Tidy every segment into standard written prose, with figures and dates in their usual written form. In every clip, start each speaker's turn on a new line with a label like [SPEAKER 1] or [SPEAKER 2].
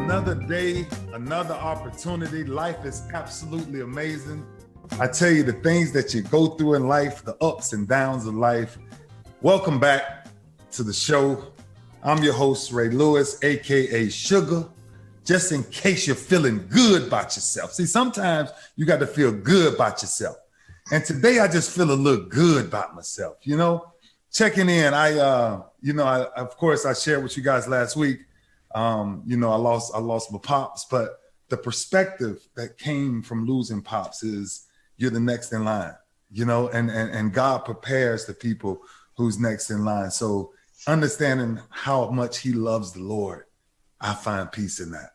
[SPEAKER 1] Another day, another opportunity. Life is absolutely amazing. I tell you, the things that you go through in life, the ups and downs of life. Welcome back to the show. I'm your host, Ray Lewis, AKA Sugar. Just in case you're feeling good about yourself. See, sometimes you got to feel good about yourself. And today I just feel a little good about myself, Checking in, of course, I shared with you guys last week. I lost my pops, but the perspective that came from losing pops is you're the next in line, and God prepares the people who's next in line. So understanding how much he loves the Lord, I find peace in that.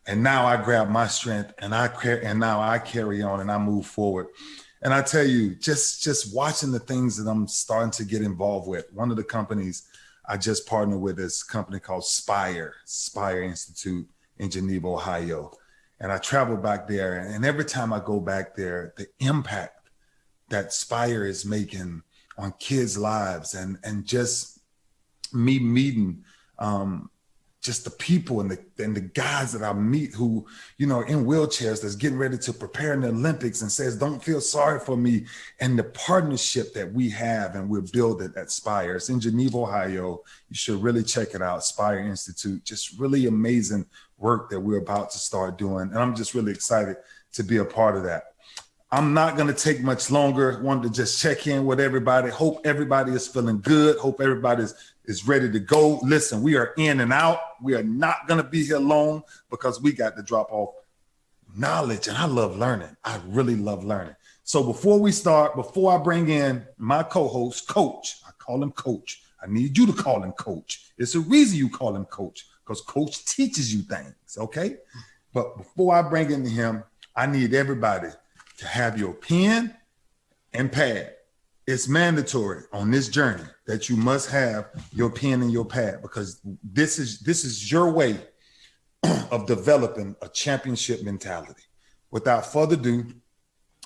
[SPEAKER 1] And now I grab my strength and now I carry on and I move forward. And I tell you, just watching the things that I'm starting to get involved with. One of the companies I just partnered with is a company called Spire Institute in Geneva, Ohio. And I traveled back there, and every time I go back there, the impact that Spire is making on kids' lives and just me meeting just the people and the guys that I meet who, are in wheelchairs that's getting ready to prepare in the Olympics and says, don't feel sorry for me. And the partnership that we have and we're building at Spire. It's in Geneva, Ohio. You should really check it out, Spire Institute. Just really amazing work that we're about to start doing. And I'm just really excited to be a part of that. I'm not going to take much longer. Wanted to just check in with everybody. Hope everybody is feeling good. Hope everybody is ready to go. Listen, we are in and out. We are not going to be here long because we got to drop off knowledge. And I love learning. I really love learning. So before I bring in my co-host, Coach, I call him Coach. I need you to call him Coach. It's a reason you call him Coach, because Coach teaches you things, okay? But before I bring in him, I need everybody to have your pen and pad. It's mandatory on this journey that you must have your pen and your pad, because this is your way of developing a championship mentality. Without further ado,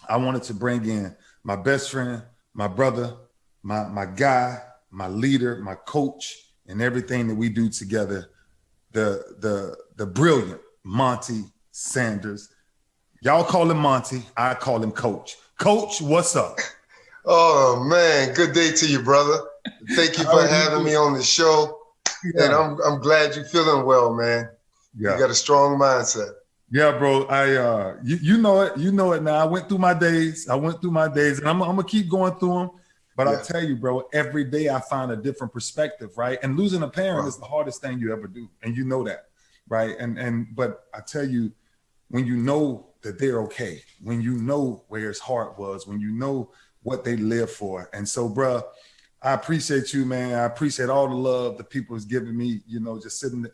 [SPEAKER 1] I wanted to bring in my best friend, my brother, my guy, my leader, my coach, and everything that we do together, the brilliant Monty Sanders. Y'all call him Monty, I call him Coach. Coach, what's up?
[SPEAKER 2] Oh, man. Good day to you, brother. Thank you for having me on the show. Yeah. And I'm glad you're feeling well, man. Yeah. You got a strong mindset.
[SPEAKER 1] Yeah, bro. You know it now. I went through my days, and I'm going to keep going through them. But I tell you, bro, every day I find a different perspective, right? And losing a parent is the hardest thing you ever do. And you know that, right? But I tell you, when you know that they're okay, when you know where his heart was, when you know what they live for. And so, bro, I appreciate you, man. I appreciate all the love the people is giving me, just sitting,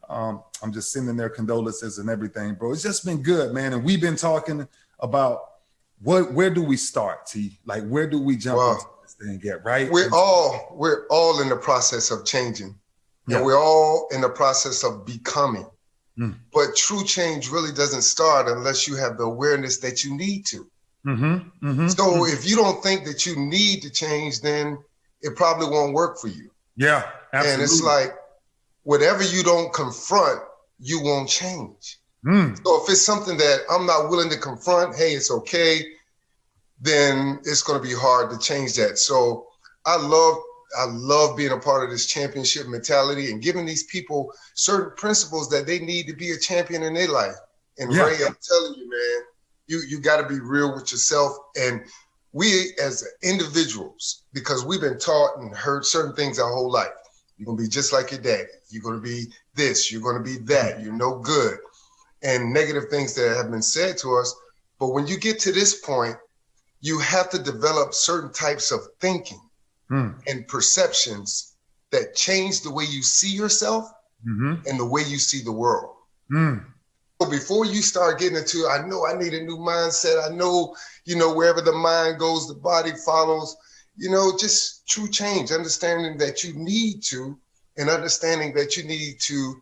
[SPEAKER 1] I'm just sending their condolences and everything, bro. It's just been good, man. And we've been talking about where do we start, T? Like, where do we jump into this thing get, right?
[SPEAKER 2] We're all in the process of changing. Yeah. And we're all in the process of becoming. But true change really doesn't start unless you have the awareness that you need to. So if you don't think that you need to change, then it probably won't work for you.
[SPEAKER 1] Yeah, absolutely.
[SPEAKER 2] And it's like, whatever you don't confront, you won't change. So if it's something that I'm not willing to confront, hey, it's okay, then it's going to be hard to change that. So I love being a part of this championship mentality and giving these people certain principles that they need to be a champion in their life. And Ray, I'm telling you, man, you got to be real with yourself. And we as individuals, because we've been taught and heard certain things our whole life. You're going to be just like your daddy. You're going to be this. You're going to be that. You're no good. And negative things that have been said to us. But when you get to this point, you have to develop certain types of thinking and perceptions that change the way you see yourself and the way you see the world. So before you start getting into, I know I need a new mindset. I know, wherever the mind goes, the body follows, just true change, understanding that you need to, and understanding that you need to,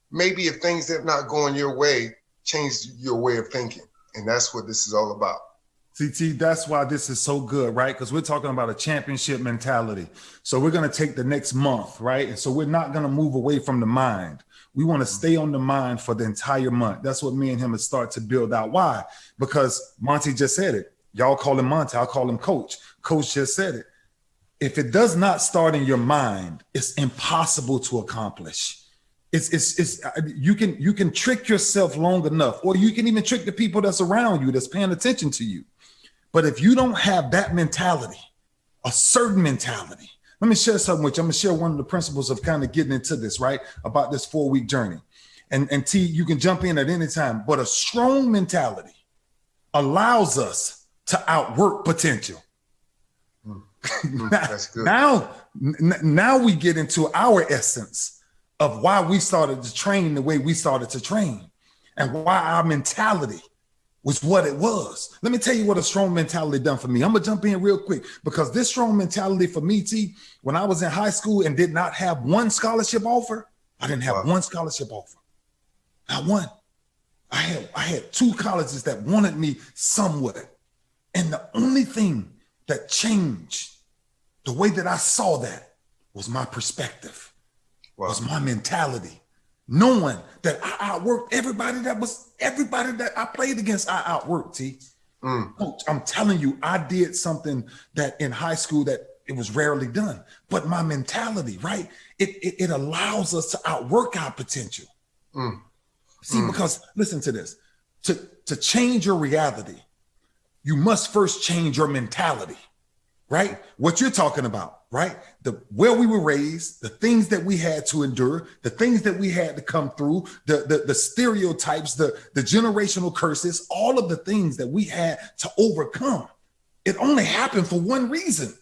[SPEAKER 2] maybe if things are not going your way, change your way of thinking. And that's what this is all about.
[SPEAKER 1] CT, that's why this is so good, right? Because we're talking about a championship mentality. So we're going to take the next month, right? And so we're not going to move away from the mind. We want to stay on the mind for the entire month. That's what me and him have started to build out. Why? Because Monty just said it. Y'all call him Monty. I'll call him Coach. Coach just said it. If it does not start in your mind, it's impossible to accomplish. It's you can trick yourself long enough, or you can even trick the people that's around you, that's paying attention to you. But if you don't have that mentality, a certain mentality, let me share something with you. I'm gonna share one of the principles of kind of getting into this, right? About this 4-week journey. And T, you can jump in at any time, but a strong mentality allows us to outwork potential.
[SPEAKER 2] That's good.
[SPEAKER 1] Now we get into our essence of why we started to train the way we started to train, and why our mentality was what it was. Let me tell you what a strong mentality done for me. I'm gonna jump in real quick, because this strong mentality for me, T, when I was in high school and did not have one scholarship offer, I didn't have one scholarship offer. Not one. I had 2 colleges that wanted me somewhat. And the only thing that changed the way that I saw that was my perspective, was my mentality. Knowing that I outworked everybody that I played against, I outworked, T. Coach, I'm telling you, I did something that in high school that it was rarely done. But my mentality, right? It allows us to outwork our potential. See, because listen to this. To change your reality, you must first change your mentality, right? What you're talking about, right? Where we were raised, the things that we had to endure, the things that we had to come through, the stereotypes, the generational curses, all of the things that we had to overcome. It only happened for one reason,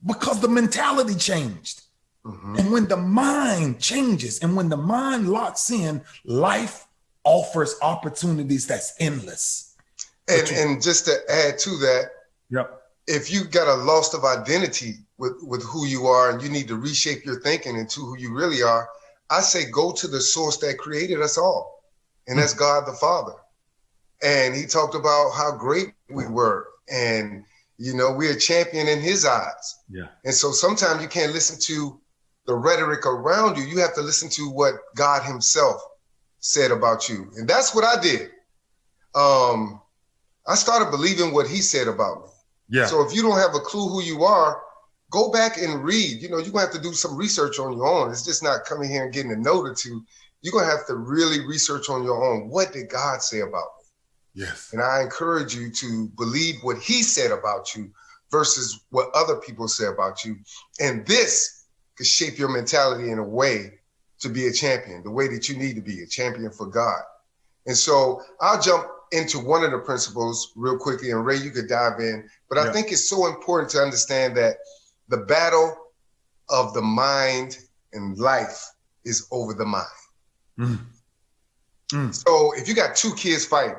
[SPEAKER 1] because the mentality changed. And when the mind changes and when the mind locks in, life offers opportunities that's endless.
[SPEAKER 2] And just to add to that, if you got a loss of identity with who you are and you need to reshape your thinking into who you really are, I say go to the source that created us all, and that's God the Father. And he talked about how great we were, and we're a champion in his eyes. And so sometimes you can't listen to the rhetoric around you. You have to listen to what God himself said about you. And that's what I did. I started believing what he said about me. So if you don't have a clue who you are, go back and read. You're going to have to do some research on your own. It's just not coming here and getting a note or two. You're going to have to really research on your own. What did God say about me? And I encourage you to believe what he said about you versus what other people say about you. And this could shape your mentality in a way to be a champion, the way that you need to be a champion for God. And so I'll jump into one of the principles real quickly, and Ray, you could dive in. But I think it's so important to understand that the battle of the mind and life is over the mind. So if you got 2 kids fighting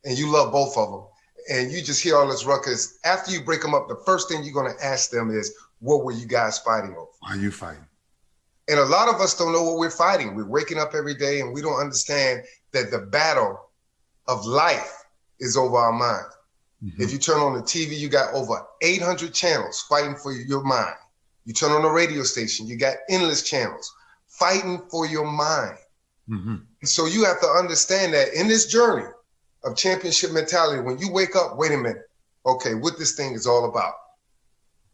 [SPEAKER 2] and you love both of them, and you just hear all this ruckus, after you break them up, the first thing you're going to ask them is, what were you guys fighting over?
[SPEAKER 1] Why are you fighting?
[SPEAKER 2] And a lot of us don't know what we're fighting. We're waking up every day and we don't understand that the battle of life is over our mind. If you turn on the TV, you got over 800 channels fighting for your mind. You turn on the radio station, you got endless channels fighting for your mind. So you have to understand that in this journey of championship mentality, when you wake up, wait a minute, okay, what this thing is all about.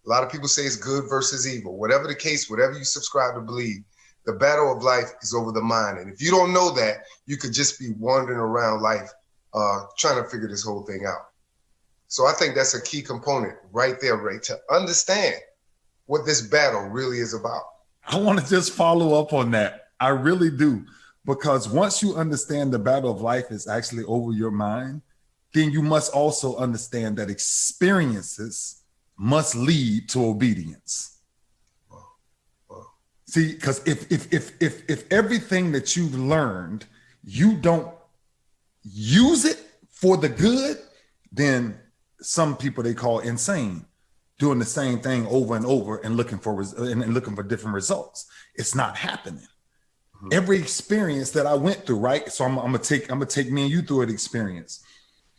[SPEAKER 2] A lot of people say it's good versus evil. Whatever the case, whatever you subscribe to believe, the battle of life is over the mind. And if you don't know that, you could just be wandering around life trying to figure this whole thing out. So I think that's a key component right there, Ray, to understand what this battle really is about.
[SPEAKER 1] I want to just follow up on that. I really do. Because once you understand the battle of life is actually over your mind, then you must also understand that experiences must lead to obedience. See, because if everything that you've learned, you don't use it for the good, then some people they call insane, doing the same thing over and over and looking for different results. It's not happening. Every experience that I went through, right? So I'm gonna take me and you through an experience.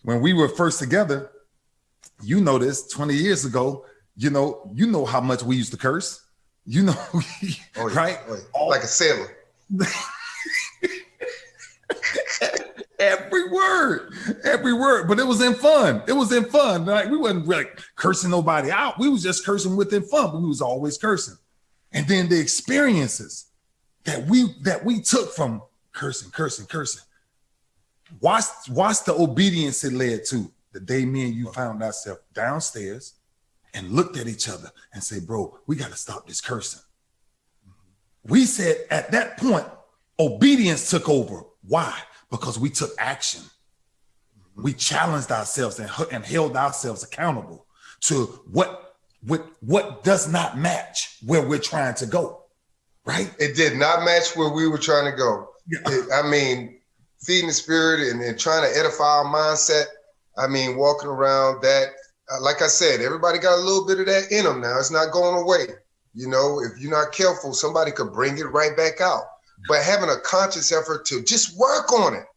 [SPEAKER 1] When we were first together, you know this, 20 years ago, you know how much we used to curse, right?
[SPEAKER 2] Oh, yeah. Like a sailor.
[SPEAKER 1] Every word, but it was in fun. Like we wasn't really cursing nobody out. We was just cursing within fun, but we was always cursing. And then the experiences that we took from cursing. Watch the obedience it led to. The day me and you found ourselves downstairs and looked at each other and said, bro, we got to stop this cursing. We said at that point, obedience took over. Why? Because we took action. We challenged ourselves and held ourselves accountable to what does not match where we're trying to go, right?
[SPEAKER 2] It did not match where we were trying to go.
[SPEAKER 1] Yeah.
[SPEAKER 2] Feeding the spirit and trying to edify our mindset. Walking around that, like I said, everybody got a little bit of that in them now. It's not going away. If you're not careful, somebody could bring it right back out. But having a conscious effort to just work on it,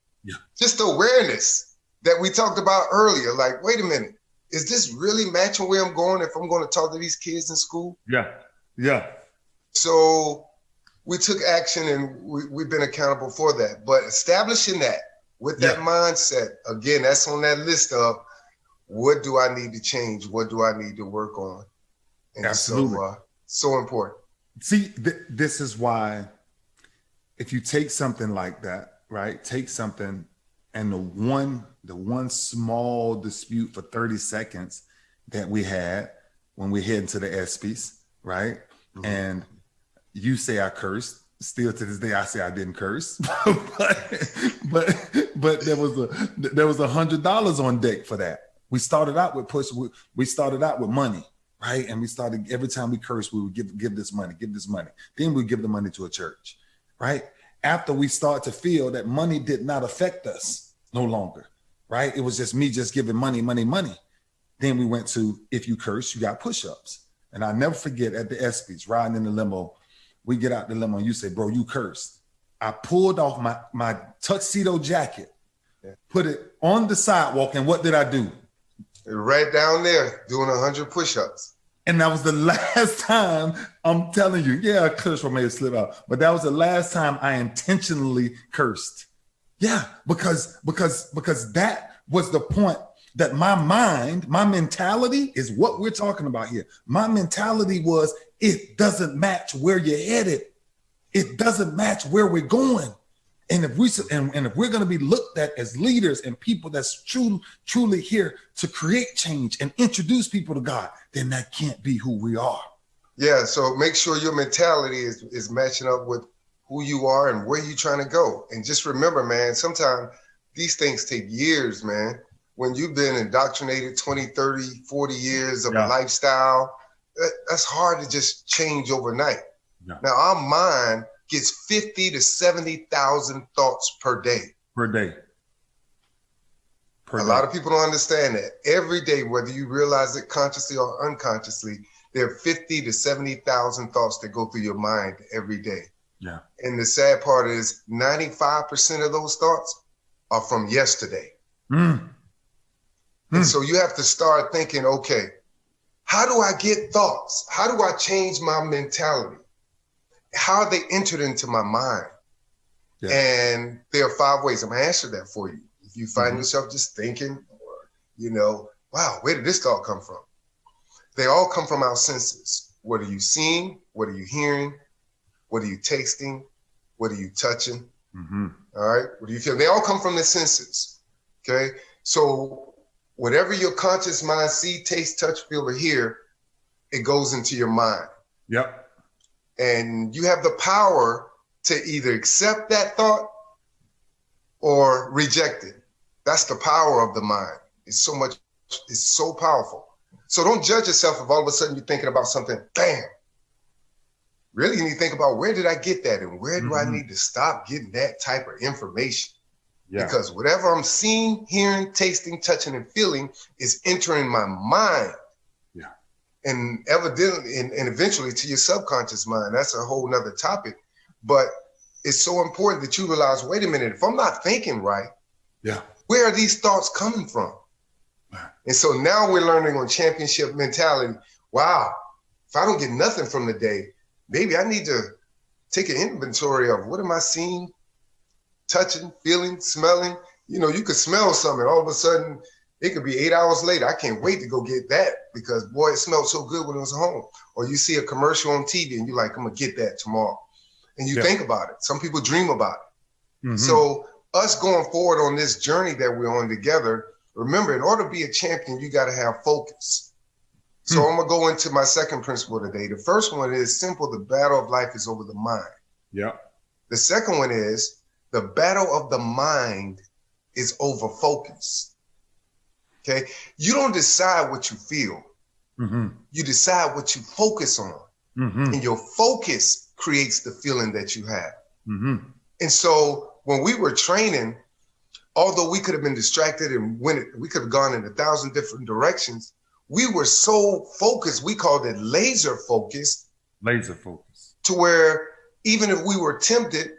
[SPEAKER 2] just awareness that we talked about earlier. Like, wait a minute, is this really matching where I'm going if I'm going to talk to these kids in school?
[SPEAKER 1] Yeah.
[SPEAKER 2] So we took action and we've been accountable for that. But establishing that with that mindset, again, that's on that list of what do I need to change? What do I need to work on? And
[SPEAKER 1] absolutely.
[SPEAKER 2] So important.
[SPEAKER 1] See, this is why if you take something like that, right? Take something and the one small dispute for 30 seconds that we had when we head into the ESPYs, right? Mm-hmm. And you say I cursed. Still to this day, I say I didn't curse, but there was $100 on deck for that. We started out with we started out with money, right? And we started every time we cursed, we would give this money. Then we give the money to a church, right? After we start to feel that money did not affect us no longer, right? It was just me just giving money. Then we went to, if you curse, you got push-ups. And I never forget at the ESPYs, riding in the limo, we get out the limo and you say, bro, you cursed. I pulled off my tuxedo jacket, put it on the sidewalk, and what did I do?
[SPEAKER 2] Right down there, doing 100 push-ups.
[SPEAKER 1] And that was the last time, I'm telling you, a curse may have slipped out, but that was the last time I intentionally cursed. Yeah, because that was the point that my mind, my mentality is what we're talking about here. My mentality was, it doesn't match where you're headed. It doesn't match where we're going. And if we're going to be looked at as leaders and people that's truly here to create change and introduce people to God, then that can't be who we are.
[SPEAKER 2] Yeah. So make sure your mentality is matching up with who you are and where you're trying to go. And just remember, man, sometimes these things take years, man. When you've been indoctrinated 20, 30, 40 years of a lifestyle, that's hard to just change overnight. Yeah. Now, our mind gets 50 to 70,000 thoughts per day. A lot of people don't understand that. Every day, whether you realize it consciously or unconsciously, there are 50 to 70,000 thoughts that go through your mind every day.
[SPEAKER 1] Yeah.
[SPEAKER 2] And the sad part is 95% of those thoughts are from yesterday. And so you have to start thinking, okay, how do I get thoughts? How do I change my mentality? How are they entered into my mind? Yeah. And there are 5 ways. I'm going to answer that for you. If you find yourself just thinking, or, wow, where did this thought come from? They all come from our senses. What are you seeing? What are you hearing? What are you tasting? What are you touching? All right. What do you feel? They all come from the senses. Okay. So whatever your conscious mind see, taste, touch, feel, or hear, it goes into your mind.
[SPEAKER 1] Yep.
[SPEAKER 2] And you have the power to either accept that thought or reject it. That's the power of the mind. It's so powerful. So don't judge yourself if all of a sudden you're thinking about something, bam. Really, you need to think about, where did I get that? And where do I need to stop getting that type of information? Yeah. Because whatever I'm seeing, hearing, tasting, touching, and feeling is entering my mind.
[SPEAKER 1] Yeah.
[SPEAKER 2] And evidently, and eventually to your subconscious mind. That's a whole nother topic. But it's so important that you realize, wait a minute, if I'm not thinking right, where are these thoughts coming from? And so now we're learning on championship mentality. Wow, if I don't get nothing from the day, maybe I need to take an inventory of what am I seeing, touching, feeling, smelling. You know, you could smell something. All of a sudden, it could be 8 hours later. I can't wait to go get that because, boy, it smelled so good when it was home. Or you see a commercial on TV and you're like, I'm going to get that tomorrow. And you think about it. Some people dream about it. Mm-hmm. So us going forward on this journey that we're on together, remember, in order to be a champion, you got to have focus. So I'm going to go into my second principle today. The first one is simple. The battle of life is over the mind.
[SPEAKER 1] Yeah.
[SPEAKER 2] The second one is the battle of the mind is over focus. Okay. You don't decide what you feel. Mm-hmm. You decide what you focus on. Mm-hmm. And your focus creates the feeling that you have. Mm-hmm. And so when we were training, although we could have been distracted and we could have gone in 1,000 different directions, we were so focused, we called it laser focused.
[SPEAKER 1] Laser focused.
[SPEAKER 2] To where even if we were tempted,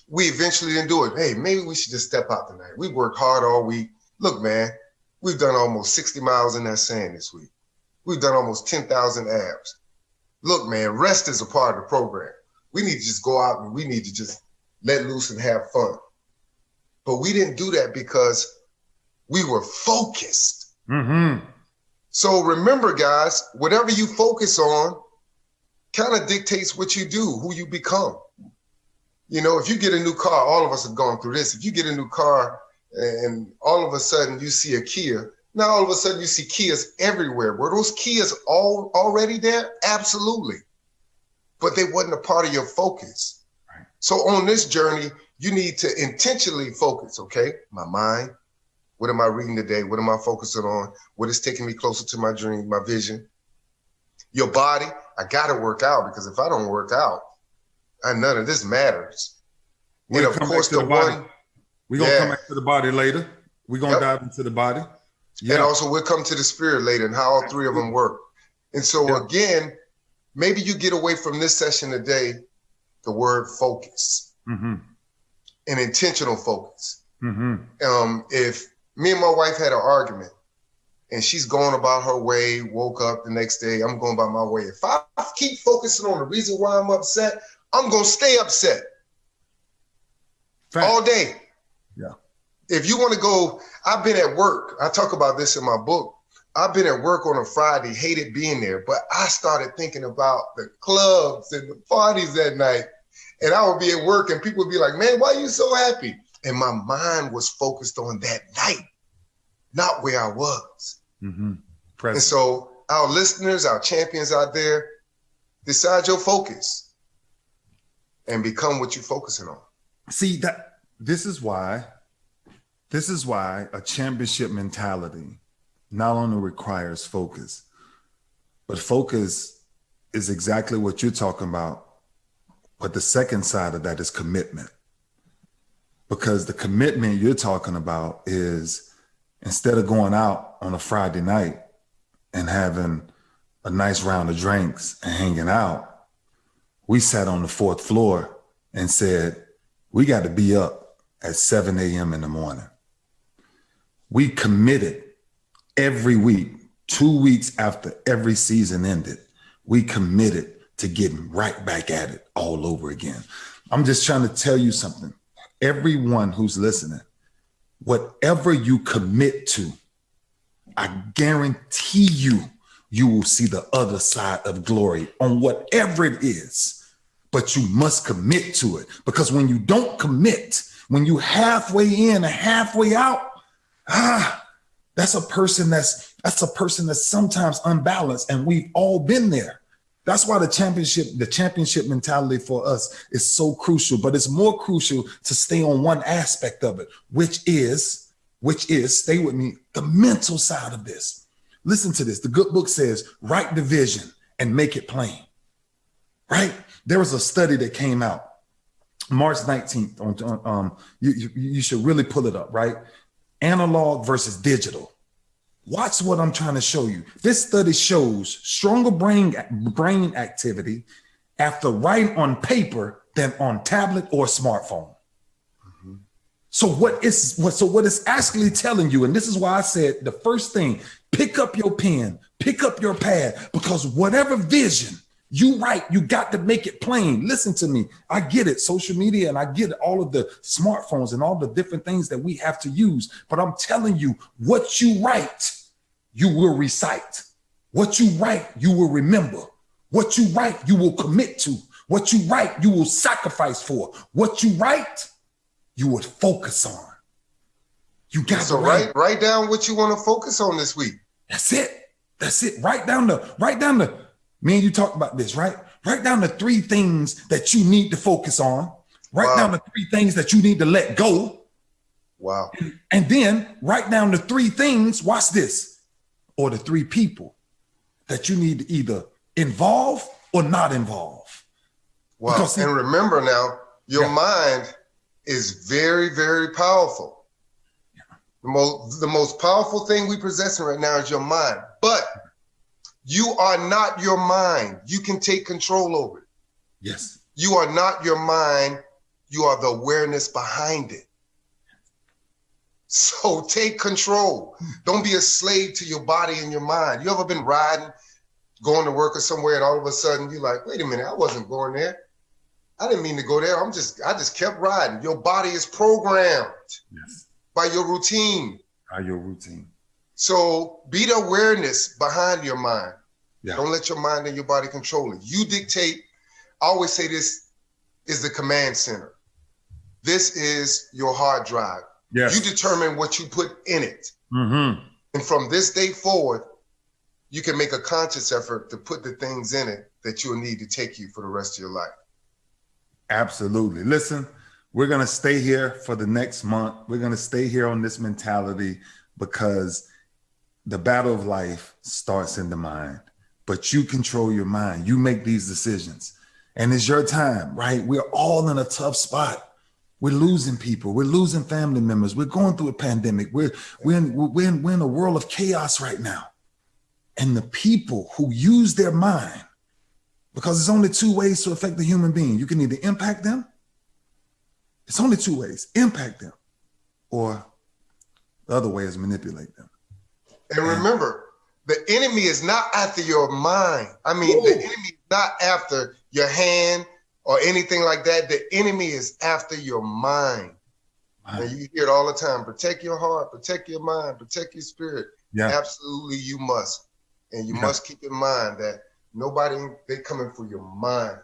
[SPEAKER 2] we eventually didn't do it. Hey, maybe we should just step out tonight. We worked hard all week. Look, man, we've done almost 60 miles in that sand this week. We've done almost 10,000 abs. Look, man, rest is a part of the program. We need to just go out and we need to just let loose and have fun. But we didn't do that because we were focused. Mm-hmm. So remember, guys, whatever you focus on kind of dictates what you do, who you become. You know, if you get a new car, all of us have gone through this. If you get a new car and all of a sudden you see a Kia, now all of a sudden you see Kias everywhere. Were those Kias all already there? Absolutely. But they wasn't a part of your focus. Right. So on this journey, you need to intentionally focus, okay? My mind. What am I reading today? What am I focusing on? What is taking me closer to my dream, my vision? Your body, I got to work out because if I don't work out, none of this matters. And of course, the one.
[SPEAKER 1] We're going to come back to the body later. We're going to dive into the body.
[SPEAKER 2] Yeah. And also we'll come to the spirit later and how all three of them work. And so again, maybe you get away from this session today, the word focus, an intentional focus. Mm-hmm. If me and my wife had an argument and she's going about her way, woke up the next day, I'm going about my way. If I keep focusing on the reason why I'm upset, I'm going to stay upset all day.
[SPEAKER 1] Yeah.
[SPEAKER 2] If you want to go, I've been at work. I talk about this in my book. I've been at work on a Friday, hated being there, but I started thinking about the clubs and the parties that night. And I would be at work and people would be like, man, why are you so happy? And my mind was focused on that night, not where I was. Mm-hmm. And so our listeners, our champions out there, decide your focus and become what you're focusing on.
[SPEAKER 1] See, this is why a championship mentality not only requires focus, but focus is exactly what you're talking about. But the second side of that is commitment. Because the commitment you're talking about is instead of going out on a Friday night and having a nice round of drinks and hanging out, we sat on the 4th floor and said, we got to be up at 7 a.m. in the morning. We committed every week, 2 weeks after every season ended, we committed to getting right back at it all over again. I'm just trying to tell you something. Everyone who's listening, whatever you commit to, I guarantee you will see the other side of glory on whatever it is, but you must commit to it. Because when you don't commit, when you halfway in and halfway out, that's a person that's sometimes unbalanced, and we've all been there. That's why the championship mentality for us is so crucial, but it's more crucial to stay on one aspect of it, which is, stay with me, the mental side of this. Listen to this. The good book says, write the vision and make it plain, right? There was a study that came out March 19th. You should really pull it up, right? Analog versus digital. Watch what I'm trying to show you. This study shows stronger brain activity after writing on paper than on tablet or smartphone. Mm-hmm. So what it's actually telling you, and this is why I said the first thing, pick up your pen, pick up your pad, because whatever vision you write, you got to make it plain. Listen to me. I get it, social media, and I get all of the smartphones and all the different things that we have to use. But I'm telling you, what you write, you will recite. What you write, you will remember. What you write, you will commit to. What you write, you will sacrifice for. What you write, you would focus on. You got
[SPEAKER 2] to write down what you want to focus on this week.
[SPEAKER 1] That's it. Write down the, me and you talked about this, right? Write down the 3 things that you need to focus on. Write down the 3 things that you need to let go.
[SPEAKER 2] Wow.
[SPEAKER 1] And then write down the 3 things, watch this, or the 3 people that you need to either involve or not involve.
[SPEAKER 2] Wow. Because, and remember now, your mind is very, very powerful. The most powerful thing we possessing right now is your mind. But you are not your mind. You can take control over it.
[SPEAKER 1] Yes.
[SPEAKER 2] You are not your mind. You are the awareness behind it. So take control. Don't be a slave to your body and your mind. You ever been riding, going to work or somewhere, and all of a sudden you're like, wait a minute, I wasn't going there. I didn't mean to go there. I just kept riding. Your body is programmed by your routine. So be the awareness behind your mind. Yeah. Don't let your mind and your body control it. You dictate. I always say this is the command center. This is your hard drive. Yes. You determine what you put in it. Mm-hmm. And from this day forward, you can make a conscious effort to put the things in it that you'll need to take you for the rest of your life.
[SPEAKER 1] Absolutely. Listen, we're going to stay here for the next month. We're going to stay here on this mentality because the battle of life starts in the mind, but you control your mind. You make these decisions and it's your time, right? We're all in a tough spot. We're losing people. We're losing family members. We're going through a pandemic. We're in a world of chaos right now. And the people who use their mind, because there's only 2 ways to affect the human being. You can either impact them. It's only 2 ways, impact them, or the other way is manipulate them.
[SPEAKER 2] And remember, the enemy is not after your mind. I mean, the enemy is not after your hand or anything like that. The enemy is after your mind. And you hear it all the time. Protect your heart, protect your mind, protect your spirit. Yeah. Absolutely, you must. And you must keep in mind that nobody, they coming for your mind.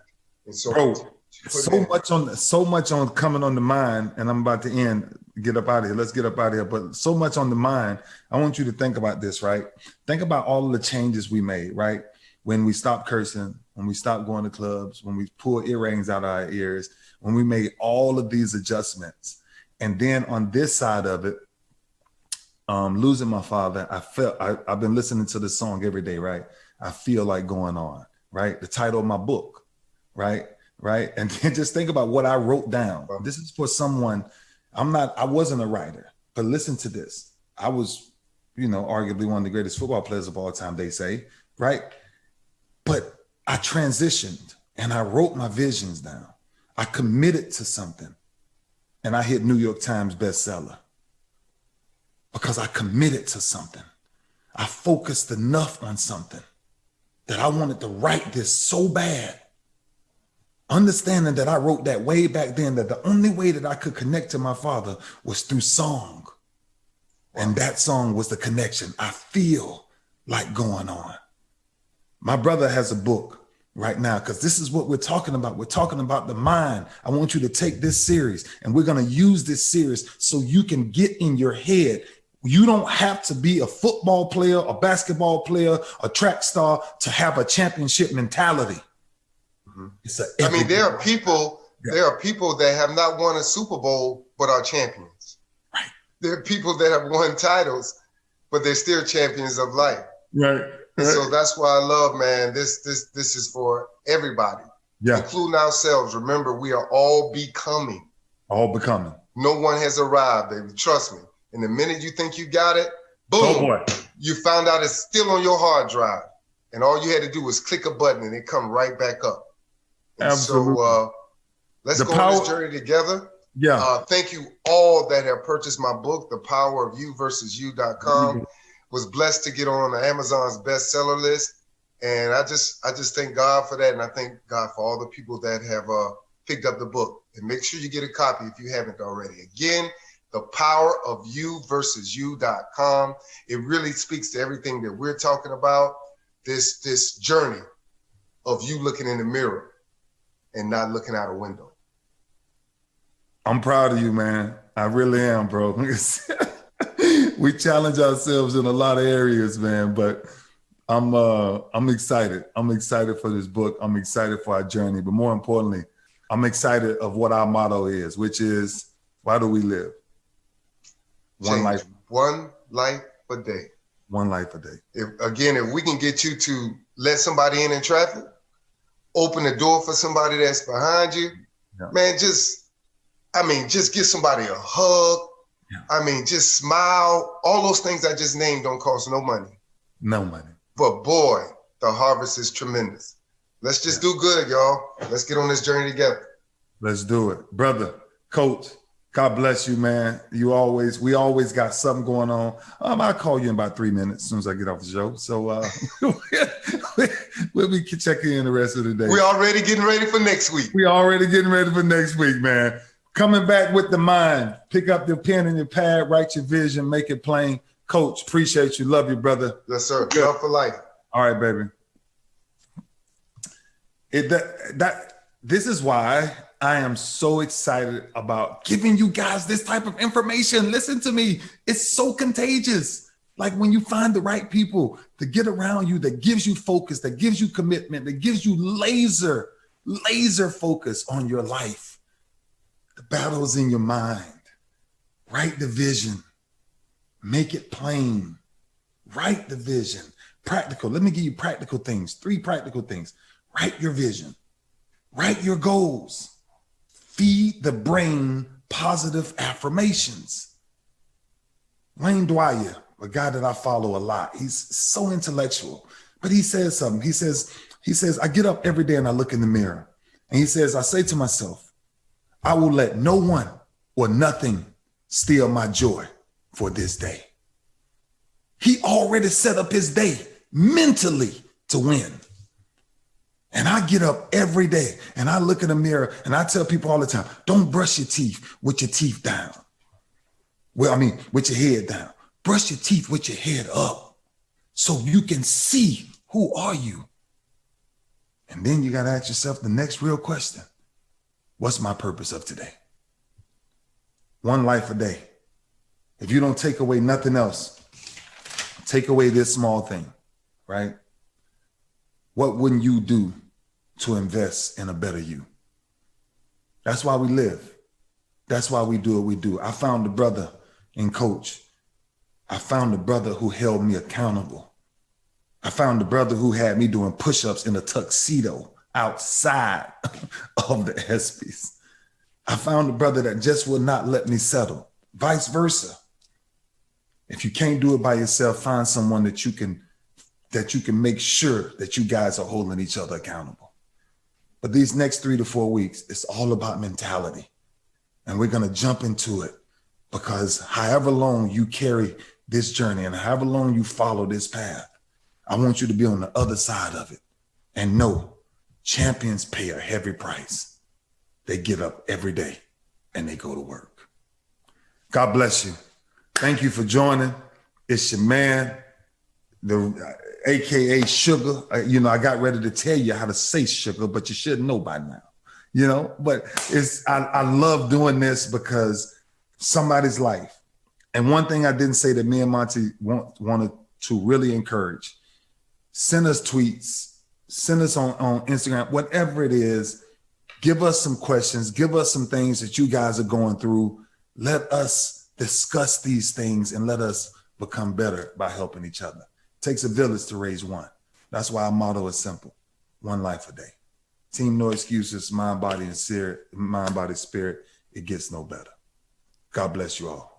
[SPEAKER 2] And so,
[SPEAKER 1] so much on coming on the mind, and I'm about to get up out of here. Let's get up out of here. But so much on the mind. I want you to think about this, right? Think about all of the changes we made, right? When we stopped cursing, when we stopped going to clubs, when we pulled earrings out of our ears, when we made all of these adjustments. And then on this side of it, losing my father, I've been listening to this song every day, right? I feel like going on, right? The title of my book, right? And then just think about what I wrote down. This is for someone, I wasn't a writer, but listen to this. I was, arguably one of the greatest football players of all time, they say, right? But I transitioned and I wrote my visions down. I committed to something and I hit New York Times bestseller because I committed to something. I focused enough on something that I wanted to write this so bad. Understanding that I wrote that way back then, that the only way that I could connect to my father was through song. And that song was the connection. I feel like going on. My brother has a book right now, because this is what we're talking about. We're talking about the mind. I want you to take this series and we're going to use this series so you can get in your head. You don't have to be a football player, a basketball player, a track star to have a championship mentality. Mm-hmm.
[SPEAKER 2] There are people that have not won a Super Bowl but are champions.
[SPEAKER 1] Right.
[SPEAKER 2] There are people that have won titles, but they're still champions of life.
[SPEAKER 1] Right.
[SPEAKER 2] So that's why I love, man, this is for everybody, including ourselves. Remember, we are all becoming.
[SPEAKER 1] All becoming.
[SPEAKER 2] No one has arrived, baby. Trust me. And the minute you think you got it, boom, you found out it's still on your hard drive. And all you had to do was click a button and it come right back up. And
[SPEAKER 1] absolutely.
[SPEAKER 2] So let's go on this journey together.
[SPEAKER 1] Yeah.
[SPEAKER 2] Thank you all that have purchased my book, The Power of You versus You.com. Was blessed to get on the Amazon's bestseller list. And I just thank God for that. And I thank God for all the people that have picked up the book. And make sure you get a copy if you haven't already. Again, The Power of You versus You.com. It really speaks to everything that we're talking about. This journey of you looking in the mirror and not looking out a window.
[SPEAKER 1] I'm proud of you, man. I really am, bro. We challenge ourselves in a lot of areas, man, but I'm excited. I'm excited for this book. I'm excited for our journey, but more importantly, I'm excited of what our motto is, which is, why do we live? One life
[SPEAKER 2] a day.
[SPEAKER 1] One life a day.
[SPEAKER 2] If we can get you to let somebody in traffic, open the door for somebody that's behind you, man, just give somebody a hug. Yeah. Just smile. All those things I just named don't cost no money.
[SPEAKER 1] No money.
[SPEAKER 2] But boy, the harvest is tremendous. Let's just do good, y'all. Let's get on this journey together. Let's
[SPEAKER 1] do it. Brother, Coach, God bless you, man. We always got something going on. I'll call you in about 3 minutes as soon as I get off the show. So we'll be checking in the rest of the day.
[SPEAKER 2] We're already getting ready for next week.
[SPEAKER 1] Man. Coming back with the mind. Pick up your pen and your pad, write your vision, make it plain. Coach, appreciate you. Love you, brother.
[SPEAKER 2] Yes, sir. Good. Love for life.
[SPEAKER 1] All right, baby. This is why I am so excited about giving you guys this type of information. Listen to me. It's so contagious. Like when you find the right people to get around you, that gives you focus, that gives you commitment, that gives you laser focus on your life. The battle is in your mind. Write the vision. Make it plain. Write the vision. Practical. Let me give you practical things. 3 practical things. Write your vision. Write your goals. Feed the brain positive affirmations. Wayne Dwyer, a guy that I follow a lot, he's so intellectual, but he says something. He says, I get up every day and I look in the mirror. And he says, I say to myself, I will let no one or nothing steal my joy for this day. He already set up his day mentally to win. And I get up every day and I look in the mirror and I tell people all the time, don't brush your teeth with your teeth down. With your head down. Brush your teeth with your head up so you can see who are you. And then you got to ask yourself the next real question. What's my purpose of today? One life a day. If you don't take away nothing else, take away this small thing, right? What wouldn't you do to invest in a better you? That's why we live. That's why we do what we do. I found a brother in Coach. I found a brother who held me accountable. I found a brother who had me doing push-ups in a tuxedo outside of the ESPYs. I found a brother that just would not let me settle. Vice versa. If you can't do it by yourself, find someone that you can make sure that you guys are holding each other accountable. But these next 3 to 4 weeks, it's all about mentality. And we're going to jump into it because however long you carry this journey and however long you follow this path, I want you to be on the other side of it and know champions pay a heavy price. They get up every day and they go to work. God bless you. Thank you for joining. It's your man, the AKA Sugar. I got ready to tell you how to say sugar, but you should know by now, but I love doing this because somebody's life. And one thing I didn't say that me and Monty wanted to really encourage, send us tweets, send us on Instagram, whatever it is, give us some questions, give us some things that you guys are going through. Let us discuss these things and let us become better by helping each other. It takes a village to raise one. That's why our motto is simple. One life a day. Team No Excuses, mind, body, and spirit. It gets no better. God bless you all.